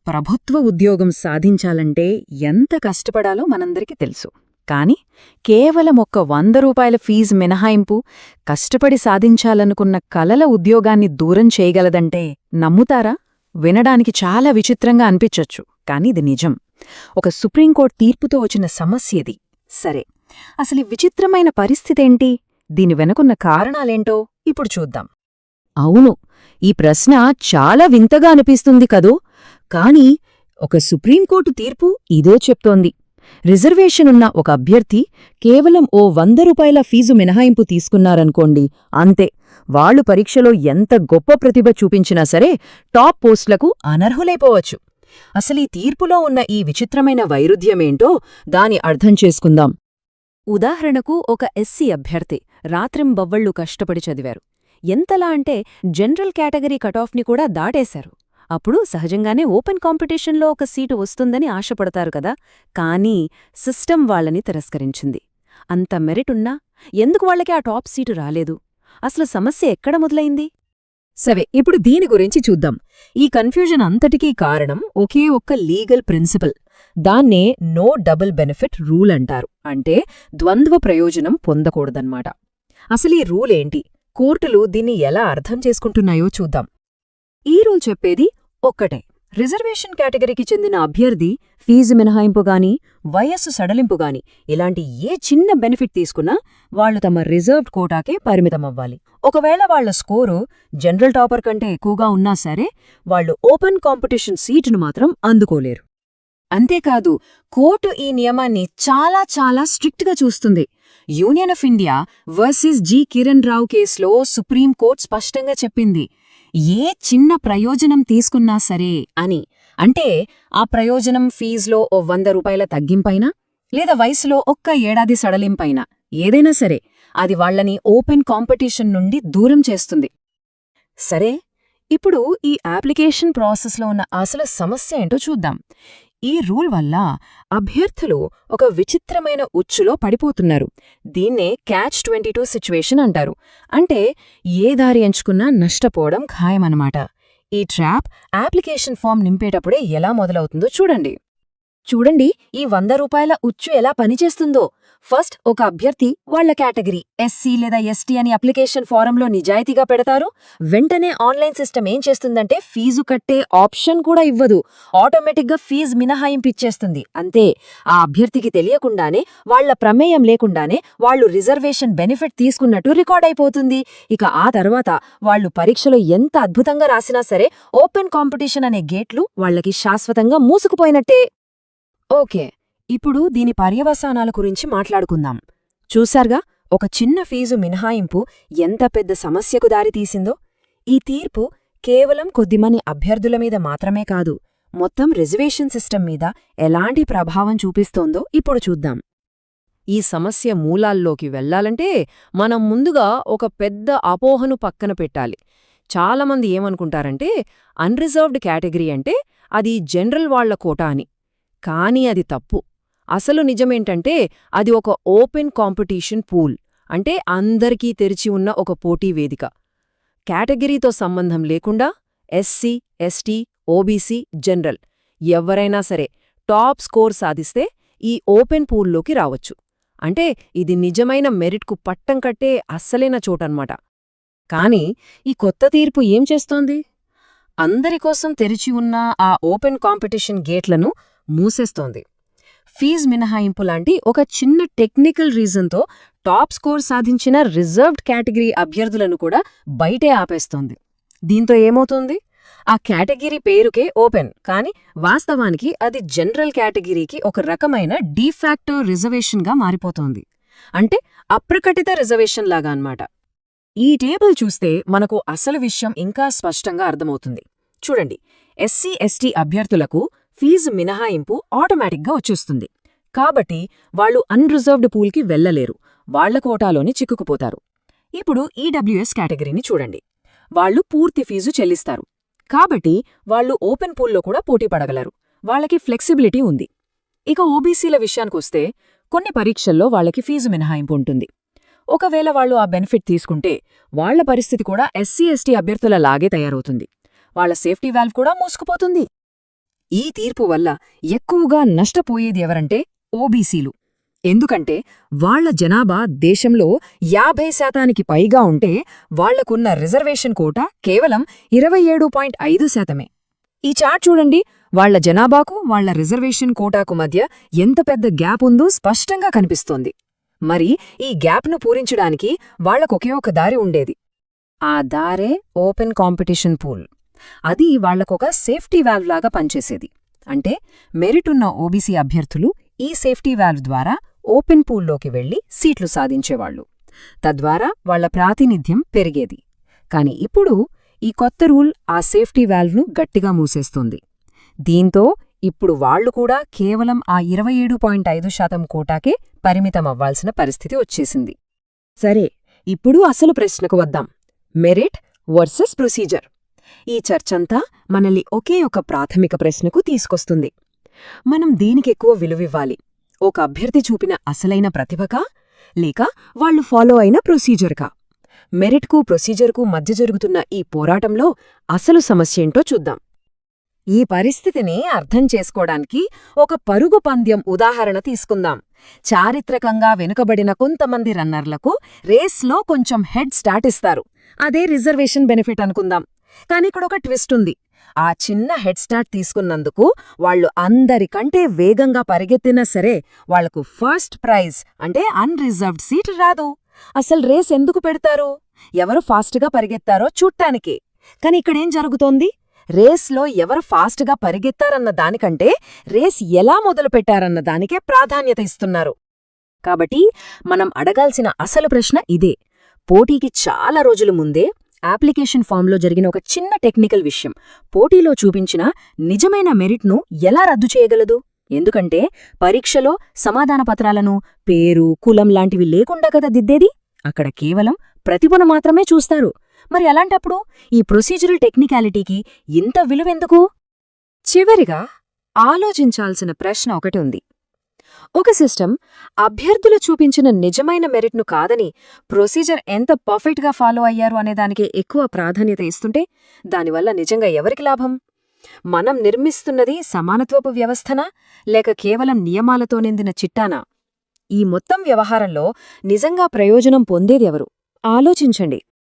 ప్రభుత్వ ఉద్యోగం సాధించాలంటే ఎంత కష్టపడాలో మనందరికీ తెలుసు. కాని కేవలం ఒక్క 100 రూపాయల ఫీజు మినహాయింపు కష్టపడి సాధించాలనుకున్న కలల ఉద్యోగాన్ని దూరం చేయగలదంటే నమ్ముతారా? వినడానికి చాలా విచిత్రంగా అనిపించొచ్చు, కాని ఇది నిజం. ఒక సుప్రీంకోర్టు తీర్పుతో వచ్చిన సమస్యది. సరే, అసలు విచిత్రమైన పరిస్థితేంటి? దీని వెనుకున్న కారణాలేంటో ఇప్పుడు చూద్దాం. అవును, ఈ ప్రశ్న చాలా వింతగా అనిపిస్తుంది కదూ. కాని ఒక సుప్రీంకోర్టు తీర్పు ఇదే చెప్తోంది. రిజర్వేషనున్న ఒక అభ్యర్థి కేవలం ఓ 100 రూపాయల ఫీజు మినహాయింపు తీసుకున్నారనుకోండి, అంతే, వాళ్లు పరీక్షలో ఎంత గొప్ప ప్రతిభ చూపించినా సరే టాప్ పోస్టులకు అనర్హులైపోవచ్చు. అసలీ తీర్పులో ఉన్న ఈ విచిత్రమైన వైరుధ్యమేంటో దాని అర్థం చేసుకుందాం. ఉదాహరణకు ఒక ఎస్సీ అభ్యర్థి రాత్రింబవ్వళ్లు కష్టపడి చదివారు. ఎంతలా అంటే జనరల్ కేటగిరీ కటాఫ్ని కూడా దాటేశారు. అప్పుడు సహజంగానే ఓపెన్ కాంపిటీషన్లో ఒక సీటు వస్తుందని ఆశపడతారు కదా. కానీ సిస్టమ్ వాళ్ళని తిరస్కరించింది. అంత మెరిటున్నా ఎందుకు వాళ్లకి ఆ టాప్ సీటు రాలేదు? అసలు సమస్య ఎక్కడ మొదలైంది? సరే, ఇప్పుడు దీని గురించి చూద్దాం. ఈ కన్ఫ్యూజన్ అంతటికీ కారణం ఒకే ఒక్క లీగల్ ప్రిన్సిపల్. దాన్నే నో డబుల్ బెనిఫిట్ రూల్ అంటారు. అంటే ద్వంద్వ ప్రయోజనం పొందకూడదన్నమాట. అసలీ రూల్ ఏంటి? కోర్టులు దీన్ని ఎలా అర్థం చేసుకుంటున్నాయో చూద్దాం. ఈ రూల్ చెప్పేది ఒక్కటే: రిజర్వేషన్ కేటగిరీకి చెందిన అభ్యర్థి ఫీజు మినహాయింపుగాని, వయస్సు సడలింపుగాని ఇలాంటి ఏ చిన్న బెనిఫిట్ తీసుకున్నా వాళ్లు తమ రిజర్వ్డ్ కోటాకే పరిమితమవ్వాలి. ఒకవేళ వాళ్ల స్కోరు జనరల్ టాపర్ కంటే ఎక్కువగా ఉన్నా సరే వాళ్లు ఓపెన్ కాంపిటీషన్ సీటును మాత్రం అందుకోలేరు. అంతేకాదు, కోర్టు ఈ నియమాన్ని చాలా చాలా స్ట్రిక్ట్గా చూస్తుంది. Union of India versus G Kiran Rao కేసులో సుప్రీంకోర్టు స్పష్టంగా చెప్పింది, ఏ చిన్న ప్రయోజనం తీసుకున్నా సరే అని. అంటే ఆ ప్రయోజనం ఫీజులో ఓ 100 రూపాయల తగ్గింపైనా లేదా వయసులో ఒక్క ఏడాది సడలింపైనా ఏదైనా సరే అది వాళ్లని ఓపెన్ కాంపిటీషన్ నుండి దూరం చేస్తుంది. సరే, ఇప్పుడు ఈ అప్లికేషన్ ప్రాసెస్లో ఉన్న అసలు సమస్య ఏంటో చూద్దాం. ఈ రూల్ వల్ల అభ్యర్థులు ఒక విచిత్రమైన ఉచ్చులో పడిపోతున్నారు. దీన్నే Catch-22 సిచ్యువేషన్ అంటారు. అంటే ఏ దారి ఎంచుకున్నా నష్టపోవడం ఖాయమన్నమాట. ఈ ట్రాప్ అప్లికేషన్ ఫామ్ నింపేటప్పుడే ఎలా మొదలవుతుందో చూడండి. ఈ 100 రూపాయల ఉచ్చు ఎలా పనిచేస్తుందో. ఫస్ట్ ఒక అభ్యర్థి వాళ్ల కేటగిరీ ఎస్సీ లేదా ఎస్టీ అని అప్లికేషన్ ఫారంలో నిజాయితీగా పెడతారు. వెంటనే ఆన్లైన్ సిస్టమ్ ఏం చేస్తుందంటే ఫీజు కట్టే ఆప్షన్ కూడా ఇవ్వదు. ఆటోమేటిక్గా ఫీజు మినహాయింపు ఇచ్చేస్తుంది. అంతే, ఆ అభ్యర్థికి తెలియకుండానే, వాళ్ల ప్రమేయం లేకుండానే వాళ్లు రిజర్వేషన్ బెనిఫిట్ తీసుకున్నట్టు రికార్డ్ అయిపోతుంది. ఇక ఆ తర్వాత వాళ్లు పరీక్షలో ఎంత అద్భుతంగా రాసినా సరే ఓపెన్ కాంపిటీషన్ అనే గేట్లు వాళ్లకి శాశ్వతంగా మూసుకుపోయినట్టే. ఓకే, ఇప్పుడు దీని పర్యవసానాల గురించి మాట్లాడుకుందాం. చూశారుగా, ఒక చిన్న ఫీజు మినహాయింపు ఎంత పెద్ద సమస్యకు దారితీసిందో. ఈ తీర్పు కేవలం కొద్దిమంది అభ్యర్థుల మీద మాత్రమే కాదు, మొత్తం రిజర్వేషన్ సిస్టమ్ మీద ఎలాంటి ప్రభావం చూపిస్తోందో ఇప్పుడు చూద్దాం. ఈ సమస్య మూలాల్లోకి వెళ్లాలంటే మనం ముందుగా ఒక పెద్ద అపోహను పక్కన పెట్టాలి. చాలామంది ఏమనుకుంటారంటే అన్రిజర్వ్డ్ కేటగిరీ అంటే అది జనరల్ వాళ్ల కోటా అని. కానీ అది తప్పు. అసలు నిజమేంటంటే అది ఒక ఓపెన్ కాంపిటీషన్ పూల్. అంటే అందరికీ తెరిచి ఉన్న ఒక పోటీ వేదిక. కేటగిరీతో సంబంధం లేకుండా ఎస్సీ, ఎస్టీ, ఓబీసీ, జనరల్ ఎవరైనా సరే టాప్ స్కోర్ సాధిస్తే ఈ ఓపెన్ పూల్లోకి రావచ్చు. అంటే ఇది నిజమైన మెరిట్కు పట్టం కట్టే అస్సలైన చోటన్నమాట. కాని ఈ కొత్త తీర్పు ఏం చేస్తోంది? అందరికోసం తెరిచి ఉన్న ఆ ఓపెన్ కాంపిటీషన్ గేట్లను మూసేస్తోంది. ఫీజు మినహాయింపు లాంటి ఒక చిన్న టెక్నికల్ రీజన్తో టాప్ స్కోర్ సాధించిన రిజర్వ్డ్ కేటగిరీ అభ్యర్థులను కూడా బయటే ఆపేస్తోంది. దీంతో ఏమవుతుంది? ఆ కేటగిరీ పేరుకే ఓపెన్, కాని వాస్తవానికి అది జనరల్ కేటగిరీకి ఒక రకమైన డీఫాక్టో రిజర్వేషన్గా మారిపోతోంది. అంటే అప్రకటిత రిజర్వేషన్ లాగా అన్నమాట. ఈ టేబుల్ చూస్తే మనకు అసలు విషయం ఇంకా స్పష్టంగా అర్థమవుతుంది. చూడండి, ఎస్సీ, ఎస్టీ అభ్యర్థులకు ఫీజు మినహాయింపు ఆటోమేటిక్గా వచ్చేస్తుంది. కాబట్టి వాళ్లు అన్రిజర్వ్డ్ పూల్కి వెళ్లలేరు, వాళ్ల కోటాలోని చిక్కుకుపోతారు. ఇప్పుడు ఈడబ్ల్యూఎస్ కేటగిరీని చూడండి. వాళ్లు పూర్తి ఫీజు చెల్లిస్తారు. కాబట్టి వాళ్లు ఓపెన్ పూల్లో కూడా పోటీ పడగలరు. వాళ్లకి ఫ్లెక్సిబిలిటీ ఉంది. ఇక ఓబీసీల విషయానికొస్తే కొన్ని పరీక్షల్లో వాళ్లకి ఫీజు మినహాయింపు ఉంటుంది. ఒకవేళ వాళ్లు ఆ బెనిఫిట్ తీసుకుంటే వాళ్ల పరిస్థితి కూడా ఎస్సీ, ఎస్టీ అభ్యర్థుల లాగే తయారవుతుంది. వాళ్ల సేఫ్టీ వాల్వ్ కూడా మూసుకుపోతుంది. ఈ తీర్పు వల్ల ఎక్కువగా నష్టపోయేది ఎవరంటే ఓబీసీలు. ఎందుకంటే వాళ్ల జనాభా దేశంలో 50% పైగా ఉంటే వాళ్లకున్న రిజర్వేషన్ కోటా కేవలం 27.5%. ఈ చార్ట్ చూడండి, వాళ్ల జనాభాకు వాళ్ల రిజర్వేషన్ కోటాకు మధ్య ఎంత పెద్ద గ్యాప్ ఉందో స్పష్టంగా కనిపిస్తోంది. మరి ఈ గ్యాప్ను పూరించడానికి వాళ్లకొకే ఒక దారి ఉండేది. ఆ దారే ఓపెన్ కాంపిటీషన్ పూల్. అది వాళ్లకొక సేఫ్టీ వాల్వ్ లాగా పనిచేసేది. అంటే మెరిటున్న ఓబీసీ అభ్యర్థులు ఈ సేఫ్టీ వాల్వ్ ద్వారా ఓపెన్ పూల్లోకి వెళ్లి సీట్లు సాధించేవాళ్లు. తద్వారా వాళ్ల ప్రాతినిధ్యం పెరిగేది. కాని ఇప్పుడు ఈ కొత్త రూల్ ఆ సేఫ్టీ వాల్వ్ను గట్టిగా మూసేస్తుంది. దీంతో ఇప్పుడు వాళ్లు కూడా కేవలం ఆ 27.5% కోటాకే పరిమితమవ్వాల్సిన పరిస్థితి వచ్చేసింది. సరే, ఇప్పుడు అసలు ప్రశ్నకు వద్దాం. Merit versus procedure. ఈ చర్చంతా మనల్ని ఒకే ఒక ప్రాథమిక ప్రశ్నకు తీసుకొస్తుంది. మనం దేనికెక్కువ విలువివ్వాలి? ఒక అభ్యర్థి చూపిన అసలైన ప్రతిభకా, లేక వాళ్లు ఫాలో అయిన ప్రొసీజర్కా? మెరిట్కు ప్రొసీజర్కు మధ్య జరుగుతున్న ఈ పోరాటంలో అసలు సమస్యేంటో చూద్దాం. ఈ పరిస్థితిని అర్థం చేసుకోవడానికి ఒక పరుగు పంద్యం ఉదాహరణ తీసుకుందాం. చారిత్రకంగా వెనుకబడిన కొంతమంది రన్నర్లకు రేస్లో కొంచెం హెడ్ స్టార్ట్ ఇస్తారు. అదే రిజర్వేషన్ బెనిఫిట్ అనుకుందాం. కానిక్కడొక ట్విస్ట్ ఉంది. ఆ చిన్న హెడ్ స్టార్ట్ తీసుకున్నందుకు వాళ్లు అందరికంటే వేగంగా పరిగెత్తినా సరే వాళ్లకు ఫస్ట్ ప్రైజ్ అంటే అన్రిజర్వ్డ్ సీట్ రాదు. అసలు రేస్ ఎందుకు పెడతారు? ఎవరు ఫాస్ట్గా పరిగెత్తారో చూడ్టానికి. కాని ఇక్కడేం జరుగుతోంది? రేస్లో ఎవరు ఫాస్ట్గా పరిగెత్తారన్న దానికంటే రేస్ ఎలా మొదలుపెట్టారన్న దానికే ప్రాధాన్యత ఇస్తున్నారు. కాబట్టి మనం అడగాల్సిన అసలు ప్రశ్న ఇదే. పోటీకి చాలా రోజుల ముందే అప్లికేషన్ ఫామ్లో జరిగిన ఒక చిన్న టెక్నికల్ విషయం పోటీలో చూపించిన నిజమైన మెరిట్ను ఎలా రద్దు చేయగలదు? ఎందుకంటే పరీక్షలో సమాధాన పత్రాలను పేరు, కులం లాంటివి లేకుండా కదా దిద్దేది. అక్కడ కేవలం ప్రతిభను మాత్రమే చూస్తారు. మరి అలాంటప్పుడు ఈ ప్రొసీజరల్ టెక్నికాలిటీకి ఇంత విలువెందుకు? చివరిగా ఆలోచించాల్సిన ప్రశ్న ఒకటి ఉంది. ఒక సిస్టమ్ అభ్యర్థులు చూపించిన నిజమైన మెరిట్ను కాదని ప్రొసీజర్ ఎంత పర్ఫెక్ట్గా ఫాలో అయ్యారు అనేదానికే ఎక్కువ ప్రాధాన్యత ఇస్తుంటే దానివల్ల నిజంగా ఎవరికి లాభం? మనం నిర్మిస్తున్నది సమానత్వపు వ్యవస్థనా, లేక కేవలం నియమాలతో నిందిన చిట్టానా? ఈ మొత్తం వ్యవహారంలో నిజంగా ప్రయోజనం పొందేది ఎవరు? ఆలోచించండి.